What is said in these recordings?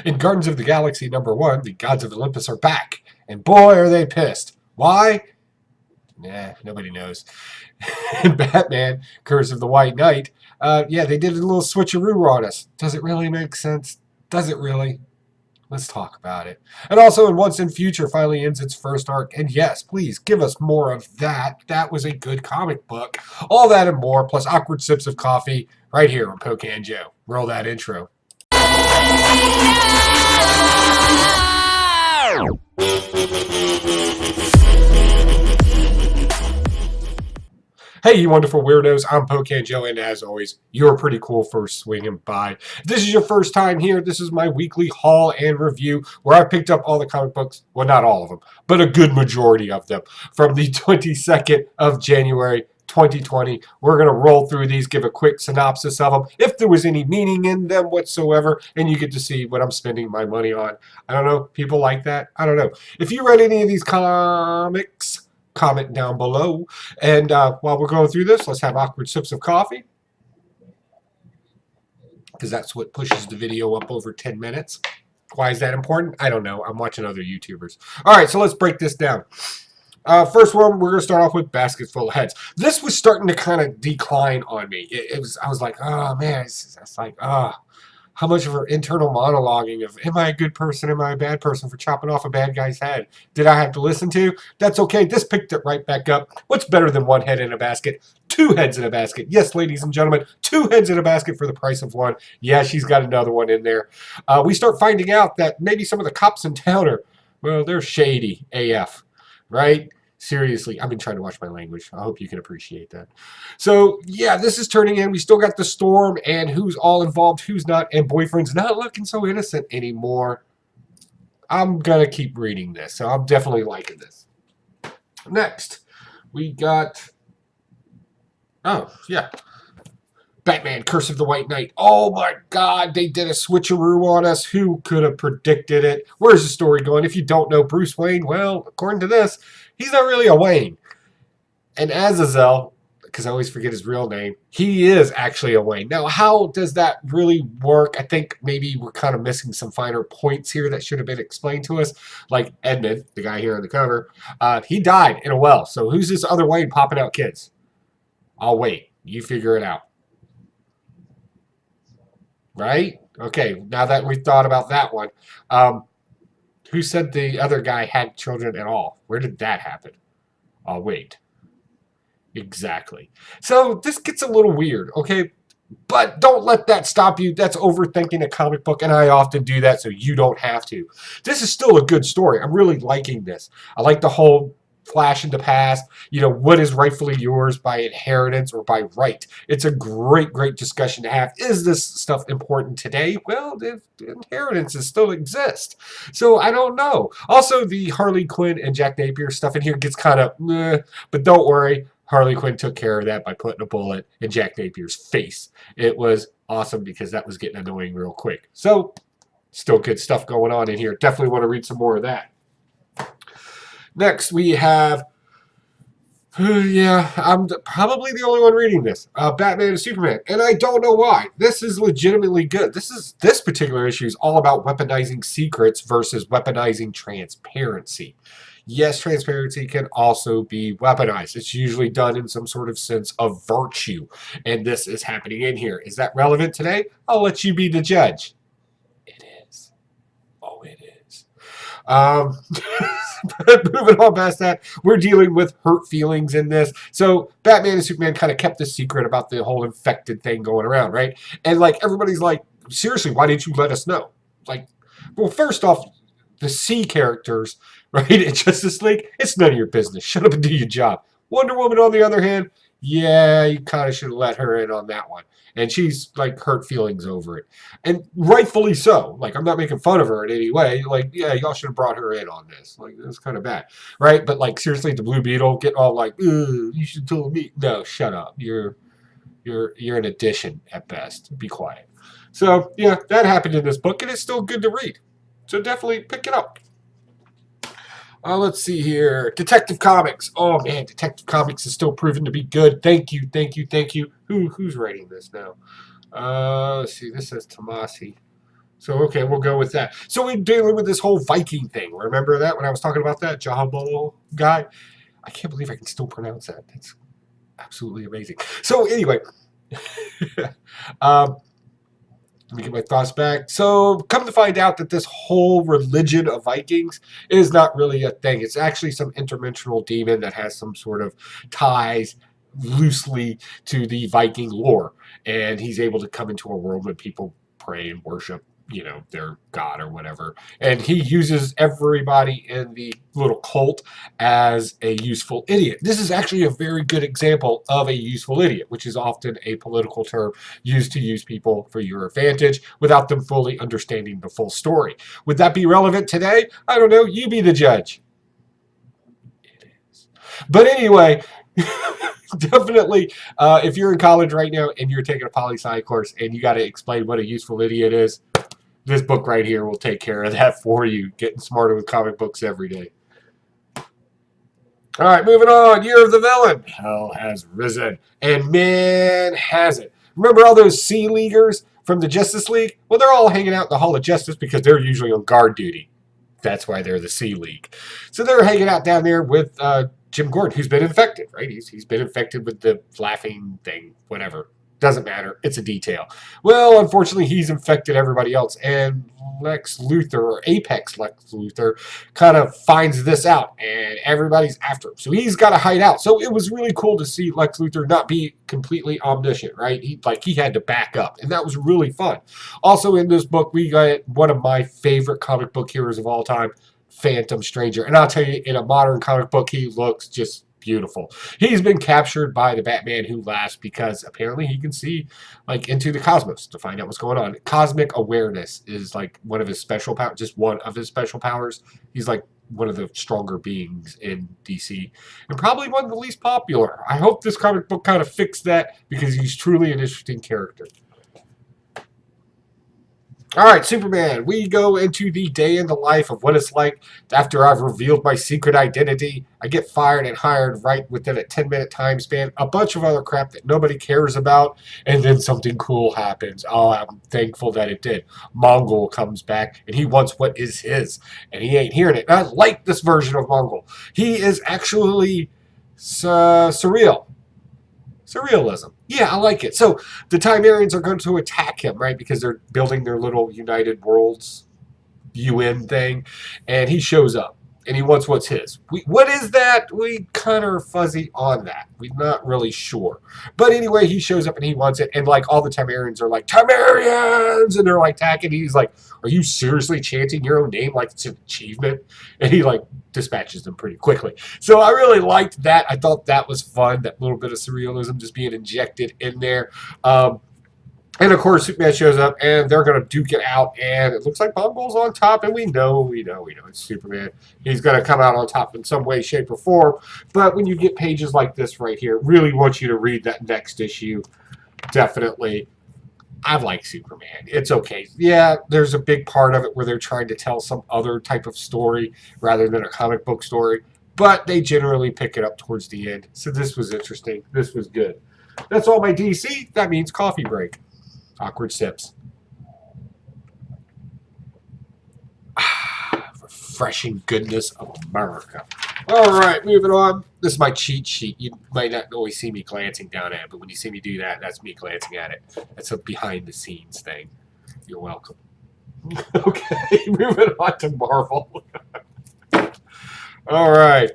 In Guardians of the Galaxy #1, the gods of Olympus are back. And boy, are they pissed. Why? Nah, nobody knows. In Batman, Curse of the White Knight, yeah, they did a little switcheroo on us. Does it really make sense? Does it really? Let's talk about it. And also in Once in Future finally ends its first arc. And yes, please give us more of that. That was a good comic book. All that and more, plus awkward sips of coffee right here on Poke and Joe. Roll that intro. Hey, you wonderful weirdos. I'm Poke and Joe, and as always, you're pretty cool for swinging by. If this is your first time here, this is my weekly haul and review where I picked up all the comic books, well, not all of them, but a good majority of them, from the 22nd of January 2020. We're going to roll through these, give a quick synopsis of them, if there was any meaning in them whatsoever, and you get to see what I'm spending my money on. I don't know, people like that? I don't know. If you read any of these comics, comment down below. And while we're going through this, let's have awkward sips of coffee, because that's what pushes the video up over 10 minutes. Why is that important? I don't know. I'm watching other YouTubers. All right, so let's break this down. First one, we're going to start off with Baskets Full of Heads. This was starting to kind of decline on me. I was like, oh, man. It's like, how much of her internal monologuing of, am I a good person, am I a bad person for chopping off a bad guy's head, did I have to listen to? That's okay. This picked it right back up. What's better than one head in a basket? Two heads in a basket. Yes, ladies and gentlemen, two heads in a basket for the price of one. Yeah, she's got another one in there. We start finding out that maybe some of the cops in town are, well, they're shady AF, right? Seriously, I've been trying to watch my language. I hope you can appreciate that. So, yeah, this is turning in. We still got the storm and who's all involved, who's not, and boyfriend's not looking so innocent anymore. I'm going to keep reading this, so I'm definitely liking this. Next, we got, oh, yeah, Batman, Curse of the White Knight. Oh my God, they did a switcheroo on us. Who could have predicted it? Where's the story going? If you don't know Bruce Wayne, well, according to this, he's not really a Wayne. And Azazel, because I always forget his real name, he is actually a Wayne. Now, how does that really work? I think maybe we're kind of missing some finer points here that should have been explained to us. Like Edmund, the guy here on the cover, he died in a well. So who's this other Wayne popping out kids? I'll wait. You figure it out. Right? Okay, now that we've thought about that one, who said the other guy had children at all? Where did that happen? I'll wait. Exactly. So this gets a little weird, okay? But don't let that stop you. That's overthinking a comic book, and I often do that, so you don't have to. This is still a good story. I'm really liking this. I like the whole flash in the past, what is rightfully yours by inheritance or by right. It's a great, great discussion to have. Is this stuff important today? Well, the inheritances still exist. So I don't know. Also, the Harley Quinn and Jack Napier stuff in here gets kind of, but don't worry. Harley Quinn took care of that by putting a bullet in Jack Napier's face. It was awesome because that was getting annoying real quick. So, still good stuff going on in here. Definitely want to read some more of that. Next, we have, yeah, I'm probably the only one reading this, Batman and Superman, and I don't know why. This is legitimately good. This particular issue is all about weaponizing secrets versus weaponizing transparency. Yes, transparency can also be weaponized. It's usually done in some sort of sense of virtue, and this is happening in here. Is that relevant today? I'll let you be the judge. It is. Oh, it is. Moving on past that, we're dealing with hurt feelings in this. So Batman and Superman kind of kept the secret about the whole infected thing going around, right? And like everybody's like, seriously, why didn't you let us know? Like, well, first off, the C characters, right, in Justice League, it's none of your business. Shut up and do your job. Wonder Woman, on the other hand, yeah, you kind of should have let her in on that one. And she's, like, hurt feelings over it. And rightfully so. Like, I'm not making fun of her in any way. Like, yeah, y'all should have brought her in on this. Like, it's kind of bad. Right? But, like, seriously, the Blue Beetle get all like, you should tell me. No, shut up. You're an addition at best. Be quiet. So, yeah, that happened in this book, and it's still good to read. So definitely pick it up. Let's see here. Detective Comics. Oh, man, Detective Comics is still proven to be good. Thank you, thank you, thank you. Who's writing this now? Let's see. This says Tomasi. So, okay, we'll go with that. So we're dealing with this whole Viking thing. Remember that when I was talking about that Jahabo guy? I can't believe I can still pronounce that. That's absolutely amazing. So anyway, um, let me get my thoughts back. So come to find out that this whole religion of Vikings is not really a thing. It's actually some interdimensional demon that has some sort of ties loosely to the Viking lore. And he's able to come into a world where people pray and worship, their god or whatever. And he uses everybody in the little cult as a useful idiot. This is actually a very good example of a useful idiot, which is often a political term used to use people for your advantage without them fully understanding the full story. Would that be relevant today? I don't know. You be the judge. It is. But anyway, definitely, if you're in college right now and you're taking a poli-sci course and you got to explain what a useful idiot is, this book right here will take care of that for you. Getting smarter with comic books every day. All right, moving on. Year of the Villain. Hell has risen. And man, has it. Remember all those Sea Leaguers from the Justice League? Well, they're all hanging out in the Hall of Justice because they're usually on guard duty. That's why they're the Sea League. So they're hanging out down there with Jim Gordon, who's been infected, right? He's been infected with the laughing thing, whatever. Doesn't matter. It's a detail. Well, unfortunately, he's infected everybody else. And Lex Luthor, or Apex Lex Luthor, kind of finds this out. And everybody's after him. So he's got to hide out. So it was really cool to see Lex Luthor not be completely omniscient, right? He had to back up. And that was really fun. Also in this book, we got one of my favorite comic book heroes of all time, Phantom Stranger. And I'll tell you, in a modern comic book, he looks just beautiful. He's been captured by the Batman Who Laughs because apparently he can see into the cosmos to find out what's going on. Cosmic awareness is one of his special powers, just one of his special powers. He's one of the stronger beings in DC and probably one of the least popular. I hope this comic book kind of fixed that because he's truly an interesting character. All right, Superman, we go into the day in the life of what it's like after I've revealed my secret identity. I get fired and hired right within a 10-minute time span. A bunch of other crap that nobody cares about. And then something cool happens. Oh, I'm thankful that it did. Mongol comes back, and he wants what is his. And he ain't hearing it. And I like this version of Mongol. He is actually surreal. Surrealism. Yeah, I like it. So the Timerians are going to attack him, right? Because they're building their little United Worlds UN thing. And he shows up. And he wants what's his. What is that? We kind of are fuzzy on that. We're not really sure. But anyway, he shows up and he wants it. And all the Timerians are like, Timerians! And they're attacking. He's like, are you seriously chanting your own name like it's an achievement? And he dispatches them pretty quickly. So I really liked that. I thought that was fun. That little bit of surrealism just being injected in there. And of course, Superman shows up, and they're going to duke it out, and it looks like Mongol's on top, and we know it's Superman. He's going to come out on top in some way, shape, or form. But when you get pages like this right here, really want you to read that next issue. Definitely. I like Superman. It's okay. Yeah, there's a big part of it where they're trying to tell some other type of story rather than a comic book story, but they generally pick it up towards the end. So this was interesting. This was good. That's all my DC. That means coffee break. Awkward sips. Refreshing goodness of America. All right, moving on. This is my cheat sheet. You might not always see me glancing down at it, but when you see me do that, that's me glancing at it. That's a behind-the-scenes thing. You're welcome. Okay, moving on to Marvel. All right.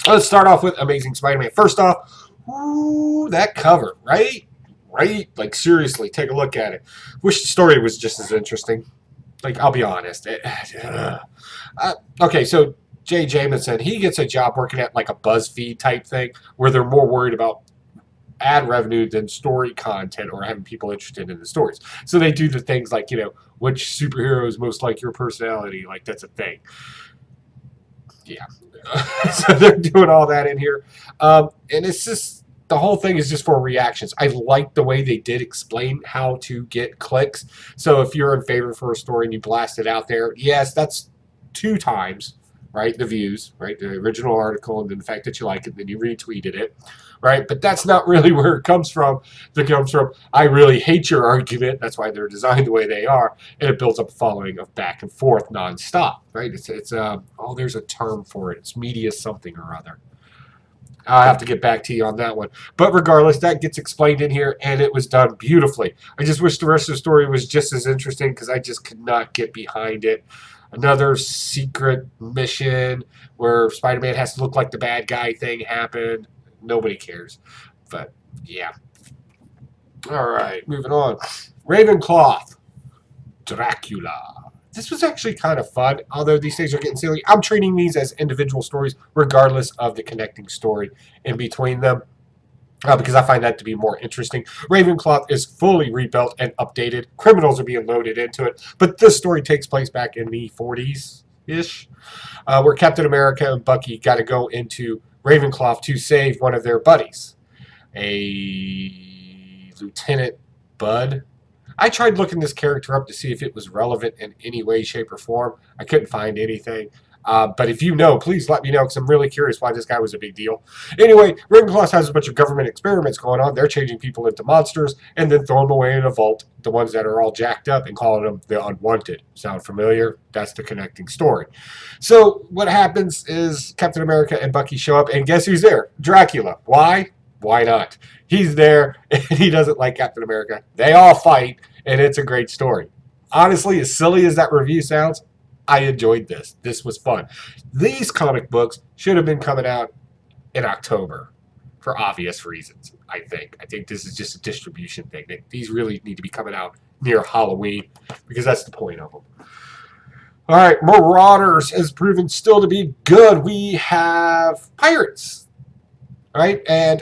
Let's start off with Amazing Spider-Man. First off, ooh, that cover, right? Right? Seriously, take a look at it. Wish the story was just as interesting. I'll be honest. Okay, so Jay Jameson, he gets a job working at a BuzzFeed type thing where they're more worried about ad revenue than story content or having people interested in the stories. So they do the things which superhero is most like your personality. That's a thing. Yeah. So they're doing all that in here. And it's just, the whole thing is just for reactions. I like the way they did explain how to get clicks. So if you're in favor for a story and you blast it out there, yes, that's 2 times right? The views, right? The original article, and then the fact that you like it, then you retweeted it, right? But that's not really where it comes from. It comes from, I really hate your argument. That's why they're designed the way they are. And it builds up a following of back and forth nonstop, right? Oh, there's a term for it. It's media something or other. I'll have to get back to you on that one. But regardless, that gets explained in here, and it was done beautifully. I just wish the rest of the story was just as interesting because I just could not get behind it. Another secret mission where Spider-Man has to look like the bad guy thing happened. Nobody cares. But, yeah. All right, moving on. Ravenclaw. Dracula. This was actually kind of fun, although these things are getting silly. I'm treating these as individual stories, regardless of the connecting story in between them, because I find that to be more interesting. Ravenclaw is fully rebuilt and updated. Criminals are being loaded into it, but this story takes place back in the 40s-ish, where Captain America and Bucky got to go into Ravenclaw to save one of their buddies, a Lieutenant Bud. I tried looking this character up to see if it was relevant in any way, shape, or form. I couldn't find anything. But if you know, please let me know, because I'm really curious why this guy was a big deal. Anyway, Ravenclaw has a bunch of government experiments going on. They're changing people into monsters and then throwing them away in a vault, the ones that are all jacked up, and calling them the unwanted. Sound familiar? That's the connecting story. So what happens is Captain America and Bucky show up, and guess who's there? Dracula. Why? Why not? He's there, and he doesn't like Captain America. They all fight, and it's a great story. Honestly, as silly as that review sounds, I enjoyed this. This was fun. These comic books should have been coming out in October for obvious reasons, I think. I think this is just a distribution thing. These really need to be coming out near Halloween because that's the point of them. All right, Marauders has proven still to be good. We have Pirates, right? And,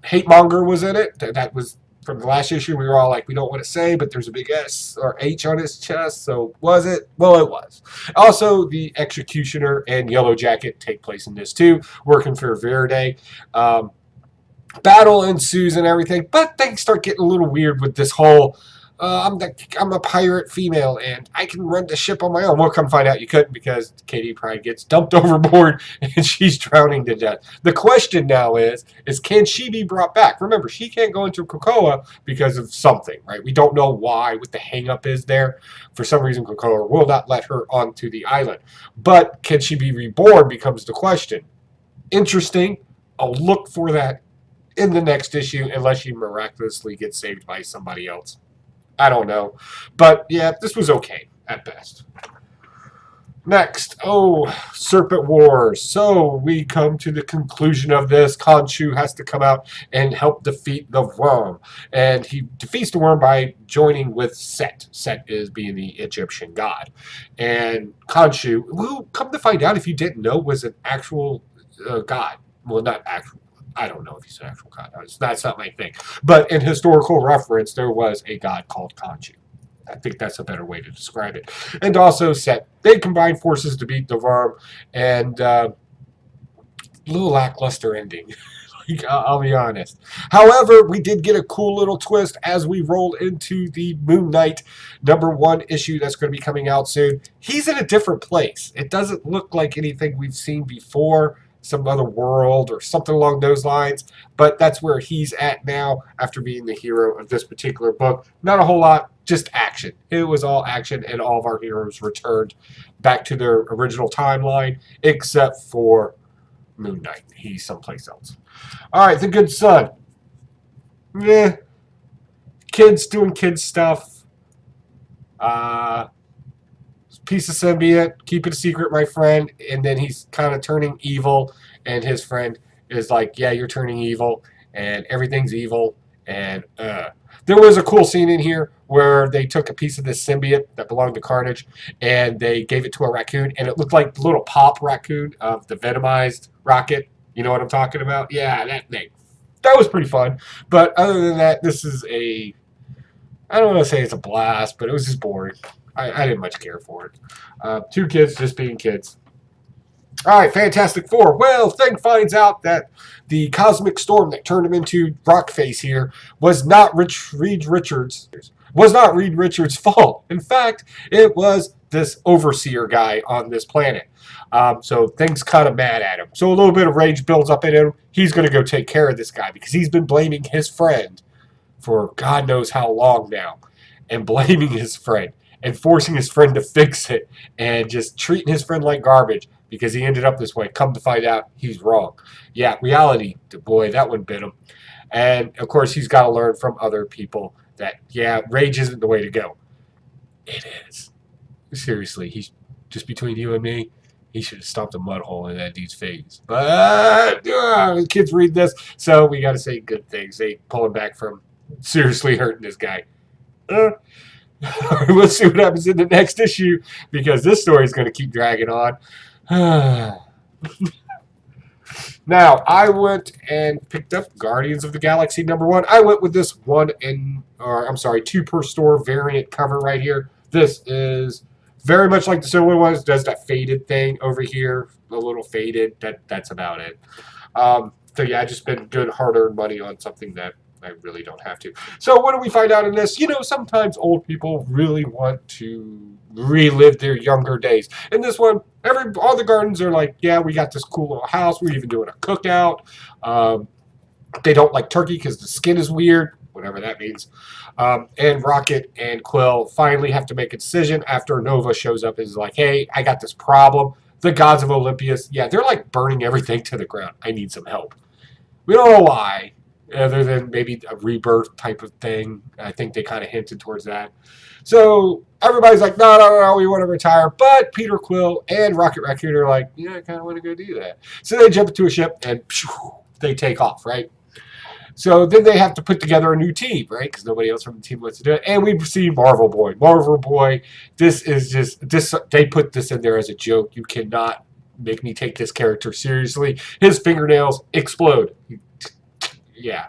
Hate Monger was in it. That was from the last issue. We were all like, we don't want to say, but there's a big S or H on his chest. So was it? Well, it was. Also, the Executioner and Yellow Jacket take place in this too, working for Verde. Battle ensues and everything, but things start getting a little weird with this whole I'm a pirate female and I can run the ship on my own. We'll come find out you couldn't because Katie Pride gets dumped overboard and she's drowning to death. The question now is can she be brought back? Remember, she can't go into Krakoa because of something, right? We don't know why, what the hang-up is there. For some reason, Krakoa will not let her onto the island. But can she be reborn becomes the question. Interesting. I'll look for that in the next issue unless she miraculously gets saved by somebody else. I don't know. But, yeah, this was okay at best. Next, Serpent War. So, we come to the conclusion of this. Khonshu has to come out and help defeat the worm. And he defeats the worm by joining with Set. Set is being the Egyptian god. And Khonshu, who, come to find out if you didn't know, was an actual god. Well, not actual. I don't know if he's an actual god. That's not my thing. But in historical reference, there was a god called Khonshu. I think that's a better way to describe it. And also Set. They combined forces to beat the worm. And a little lackluster ending. I'll be honest. However, we did get a cool little twist as we roll into the Moon Knight #1 issue that's going to be coming out soon. He's in a different place. It doesn't look like anything we've seen before. Some other world or something along those lines, but that's where he's at now after being the hero of this particular book. Not a whole lot, just action. It was all action, and all of our heroes returned back to their original timeline, except for Moon Knight. He's someplace else. All right, The Good Son. Kids doing kid stuff. Piece of symbiote, keep it a secret, my friend. And then he's kind of turning evil, and his friend is like, yeah, you're turning evil, and everything's evil. And there was a cool scene in here where they took a piece of this symbiote that belonged to Carnage, and they gave it to a raccoon, and it looked like the little pop raccoon of the Venomized Rocket. You know what I'm talking about? Yeah, that thing. That was pretty fun. But other than that, this is I don't want to say it's a blast, but it was just boring. I didn't much care for it. Two kids just being kids. All right, Fantastic Four. Well, Thing finds out that the cosmic storm that turned him into Rockface here was not Reed Richards' fault. In fact, it was this overseer guy on this planet. So things kind of mad at him. So a little bit of rage builds up in him. He's going to go take care of this guy because he's been blaming his friend for God knows how long now, and blaming his friend and forcing his friend to fix it and just treating his friend like garbage because he ended up this way. Come to find out, he's wrong. Yeah, reality, boy, that one bit him. And, of course, he's got to learn from other people that, yeah, rage isn't the way to go. It is. Seriously, he's just between you and me. He should have stomped a mud hole in that dude's face. But kids read this, so we got to say good things. They pull him back from seriously hurting this guy. We'll see what happens in the next issue because this story is going to keep dragging on. Now, I went and picked up Guardians of the Galaxy #1. I went with this 2 per store variant cover right here. This is very much like the similar ones. Does that faded thing over here, a little faded. That's about it. So yeah, I just spent good hard-earned money on something that I really don't have to. So what do we find out in this? You know, sometimes old people really want to relive their younger days. In this one, all the gardens are like, yeah, we got this cool little house. We're even doing a cookout. They don't like turkey because the skin is weird, whatever that means. And Rocket and Quill finally have to make a decision after Nova shows up and is like, hey, I got this problem. The gods of Olympus, yeah, they're like burning everything to the ground. I need some help. We don't know why, other than maybe a rebirth type of thing. I think they kind of hinted towards that. So everybody's like, no, we want to retire. But Peter Quill and Rocket Raccoon are like, yeah, I kind of want to go do that. So they jump into a ship and they take off, right? So then they have to put together a new team, right? Because nobody else from the team wants to do it. And we see Marvel Boy. Marvel Boy, this is just, they put this in there as a joke. You cannot make me take this character seriously. His fingernails explode. Yeah.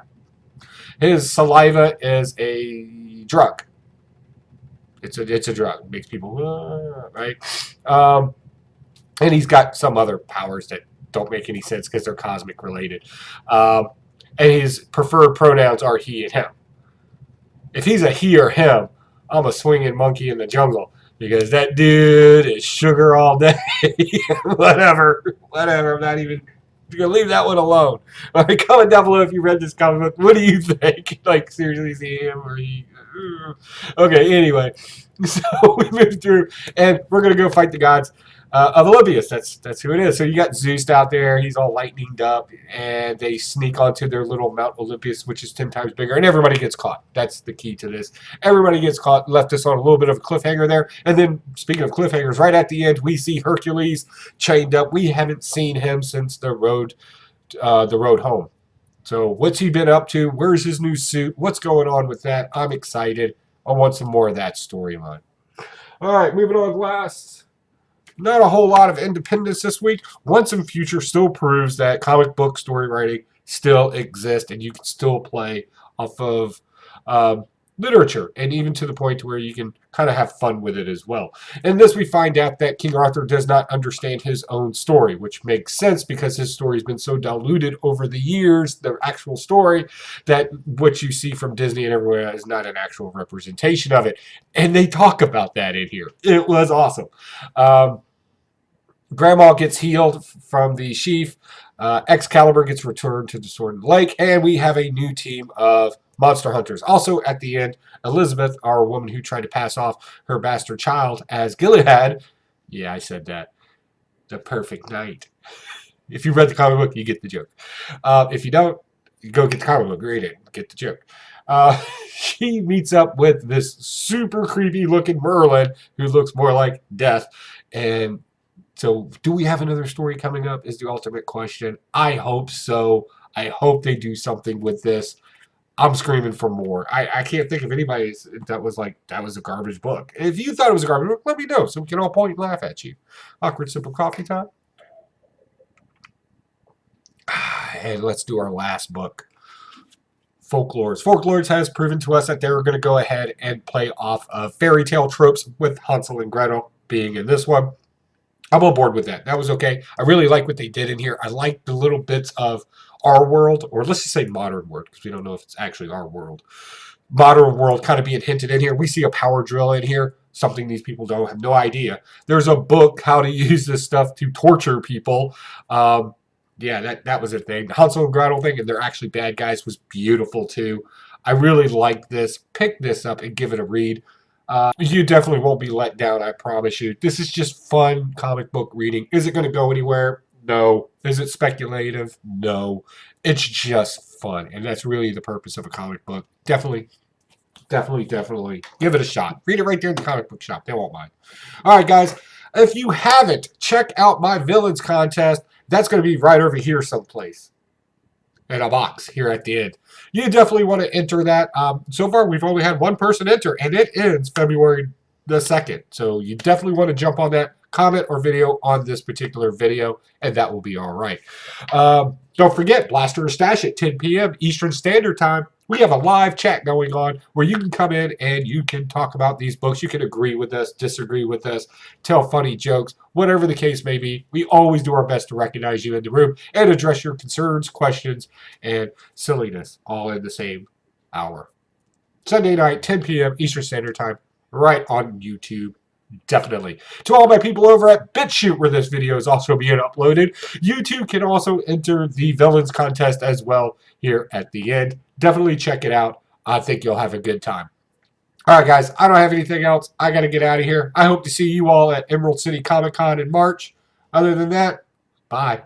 His saliva is a drug. It's a drug. It makes people, right? And he's got some other powers that don't make any sense because they're cosmic related. And his preferred pronouns are he and him. If he's a he or him, I'm a swinging monkey in the jungle because that dude is sugar all day. whatever. I'm not even going to leave that one alone. All right, comment down below if you read this comic book. What do you think? Like, seriously, see him or he? Okay, anyway. So we move through, and we're going to go fight the gods of Olympus. That's who it is. So you got Zeus out there. He's all lightninged up, and they sneak onto their little Mount Olympus, which is 10 times bigger, and everybody gets caught. That's the key to this. Everybody gets caught, left us on a little bit of a cliffhanger there. And then, speaking of cliffhangers, right at the end, we see Hercules chained up. We haven't seen him since the road home. So what's he been up to? Where's his new suit? What's going on with that? I'm excited. I want some more of that storyline. All right, moving on last. Not a whole lot of independence this week. Once and Future still proves that comic book story writing still exists and you can still play off of literature, and even to the point where you can kind of have fun with it as well. In this, we find out that King Arthur does not understand his own story, which makes sense because his story has been so diluted over the years, the actual story, that what you see from Disney and everywhere is not an actual representation of it. And they talk about that in here. It was awesome. Grandma gets healed from the sheath. Excalibur gets returned to the Sword Lake, and we have a new team of monster hunters. Also, at the end, Elizabeth, our woman who tried to pass off her bastard child as Gilead. Yeah, I said that. The perfect night. If you read the comic book, you get the joke. If you don't, you go get the comic book, read it, get the joke. She meets up with this super creepy looking Merlin who looks more like death. And so, do we have another story coming up is the ultimate question. I hope so. I hope they do something with this. I'm screaming for more. I can't think of anybody that was like, that was a garbage book. If you thought it was a garbage book, let me know so we can all point and laugh at you. Awkward Simple Coffee time. And let's do our last book. Folklorist. Folklorist has proven to us that they were going to go ahead and play off of fairy tale tropes with Hansel and Gretel being in this one. I'm on board with that. That was okay. I really like what they did in here. I like the little bits of our world, or let's just say modern world, because we don't know if it's actually our world. Modern world kind of being hinted in here. We see a power drill in here. something these people don't have no idea. There's a book, How to Use This Stuff to Torture People. Yeah, that was a thing. The Hansel and Gretel thing, and they're actually bad guys, was beautiful too. I really like this. Pick this up and give it a read. You definitely won't be let down, I promise you. This is just fun comic book reading. Is it going to go anywhere? No. Is it speculative? No. It's just fun, and that's really the purpose of a comic book. Definitely give it a shot. Read it right there in the comic book shop. They won't mind. All right, guys. If you haven't, check out my villains contest. That's going to be right over here someplace in a box here at the end. You definitely want to enter that. So far, we've only had one person enter, and it ends February the 2nd. So you definitely want to jump on that, comment or video on this particular video, and that will be all right. Don't forget, Blaster or Stash at 10 p.m. Eastern Standard Time. We have a live chat going on where you can come in and you can talk about these books. You can agree with us, disagree with us, tell funny jokes, whatever the case may be. We always do our best to recognize you in the room and address your concerns, questions, and silliness all in the same hour. Sunday night, 10 p.m. Eastern Standard Time, right on YouTube. Definitely. To all my people over at BitChute, where this video is also being uploaded, you too can also enter the villains contest as well here at the end. Definitely check it out. I think you'll have a good time. All right, guys, I don't have anything else. I got to get out of here. I hope to see you all at Emerald City Comic Con in March. Other than that, bye.